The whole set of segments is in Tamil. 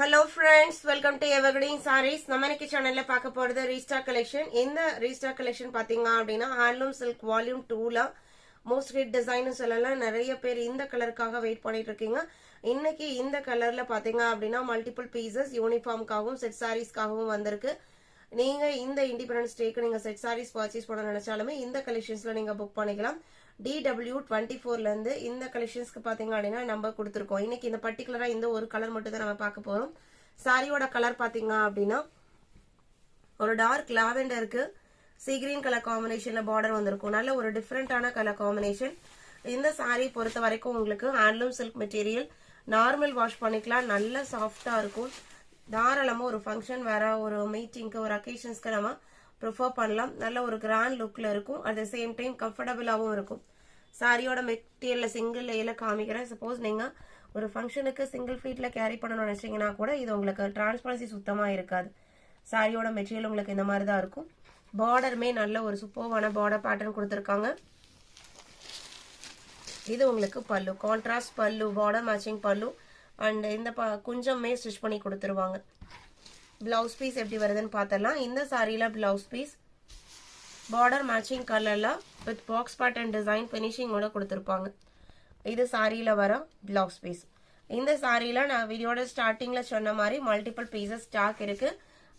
Hello friends, welcome to Evergreen Sarees. நம்ம இன்னைக்கு சேனல்ல பார்க்க போறது ரீஸ்டாக் கலெக்ஷன். இந்த ரீஸ்டாக் கலெக்ஷன் பாத்தீங்க அப்படின்னா ஹேண்ட்லூம் சில்க் வால்யூம் 2ல மோஸ்ட் ஹிட் டிசைன் சொல்லலாம். நிறைய பேர் இந்த கலருக்காக வெயிட் பண்ணிட்டு இருக்கீங்க. இன்னைக்கு இந்த கலர்ல பாத்தீங்க அப்படின்னா மல்டிபிள் பீசஸ் யூனிஃபார்ம்காகவும் செட் சாரீஸ்க்காகவும் வந்திருக்கு. நீங்க இந்த இண்டிபெண்டன்ஸ் டேக்கு நீங்க செட் சாரீஸ் பர்ச்சேஸ் பண்ண நினைச்சாலுமே இந்த கலெக்ஷன்ஸ்ல நீங்க புக் பண்ணிக்கலாம். DW24ல இருந்து இந்த கலெக்ஷன்ஸ்க்கு பாத்தீங்க அப்படின்னா நம்பர் கொடுத்துருக்கோம். இன்னைக்கு இந்த பர்டிகுலரா இந்த ஒரு கலர் மட்டும் தான் நம்ம பார்க்க போறோம். சாரியோட கலர் பாத்தீங்க அப்படின்னா ஒரு டார்க் லாவெண்டருக்கு சீ கிரீன் கலர் காம்பினேஷன்ல பார்டர் வந்திருக்கும். நல்ல ஒரு டிஃப்ரெண்டான கலர் காம்பினேஷன். இந்த சாரி பொறுத்த வரைக்கும் உங்களுக்கு handloom silk material, normal wash பண்ணிக்கலாம், நல்ல சாஃப்டா இருக்கும். தாராளமா ஒரு ஃபங்க்ஷன் வேற ஒரு மீட்டிங்க்கு ஒரு அக்கேஷன்ஸ்க்கு நம்ம ப்ரிஃபர் பண்ணலாம். நல்ல ஒரு கிராண்ட் லுக்ல இருக்கும். அட் த சேம் டைம் கம்ஃபர்டபுளாகவும் இருக்கும். சாரியோட மெட்டீரியல்ல சிங்கிள் லேயர்ல காமிக்கிறேன். சப்போஸ் நீங்க ஒரு ஃபங்க்ஷனுக்கு சிங்கிள் ஃபீட்ல கேரி பண்ணணும்னு நினைச்சீங்கன்னா கூட இது உங்களுக்கு டிரான்ஸ்பரன்சி சுத்தமா இருக்காது. சாரியோட மெட்டீரியல் உங்களுக்கு இந்த மாதிரி தான் இருக்கும். பார்டருமே நல்ல ஒரு சூப்பர்வான பார்டர் பேட்டர்ன் கொடுத்துருக்காங்க. இது உங்களுக்கு பல்லு, கான்ட்ராஸ்ட் பல்லு, பார்டர் மேட்சிங் பல்லு. அண்ட் இந்த குஞ்சமே ஸ்டிச் பண்ணி கொடுத்துருவாங்க. பிளவுஸ் பீஸ் எப்படி வருதுன்னு பார்த்தலாம். இந்த சாரியில பிளவுஸ் பீஸ் பார்டர் மேட்சிங் கலர்ல வித் பாக்ஸ் பேட்டர்ன் டிசைன் பினிஷிங்கோட கொடுத்துருப்பாங்க. இது சாரியில வர பிளவுஸ் பீஸ். இந்த சாரியில நான் வீடியோட ஸ்டார்டிங்ல சொன்ன மாதிரி மல்டிபிள் பீசஸ் ஸ்டாக் இருக்கு.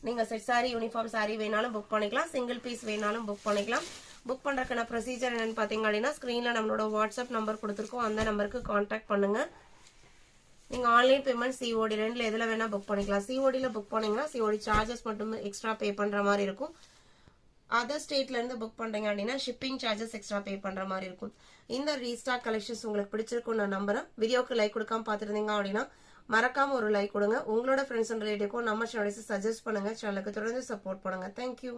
நீங்க செட் சாரி, யூனிஃபார்ம் சாரி வேணாலும் புக் பண்ணிக்கலாம், சிங்கிள் பீஸ் வேணாலும் புக் பண்ணிக்கலாம். புக் பண்றதுக்கான ப்ரொசீஜர் என்னன்னு பாத்தீங்க அப்படின்னா ஸ்கிரீன்ல நம்மளோட வாட்ஸ்அப் நம்பர் கொடுத்துருக்கோம். அந்த நம்பருக்கு கான்டாக்ட் பண்ணுங்க. நீங்க ஆன்லைன் பேமெண்ட், சிஓடி ரெண்டுல எதுல வேணா புக் பண்ணிக்கலாம். சிஓடில புக் பண்ணீங்கன்னா சிஓடி சார்ஜஸ் மட்டும் எக்ஸ்ட்ரா பே பண்ற மாதிரி இருக்கும். அதர் ஸ்டேட்ல இருந்து புக் பண்றீங்க அப்படின்னா ஷிப்பிங் சார்ஜஸ் எக்ஸ்ட்ரா பே பண்ற மாதிரி இருக்கும். இந்த ரீஸ்டாக் கலெக்ஷன்ஸ் உங்களுக்கு பிடிச்சிருக்கும் நான் நம்புறேன். வீடியோக்கு லைக் கொடுக்காம பாத்துருந்தீங்க அப்படின்னா மறக்காம ஒரு லைக் கொடுங்க. உங்களோட ஃப்ரெண்ட்ஸ் அண்ட் ரிலேட்டிவ்க்கும் நம்ம சேனல்ஸ் சஜஸ்ட் பண்ணுங்க. சேனலுக்கு தொடர்ந்து சப்போர்ட் பண்ணுங்க. தேங்க்யூ.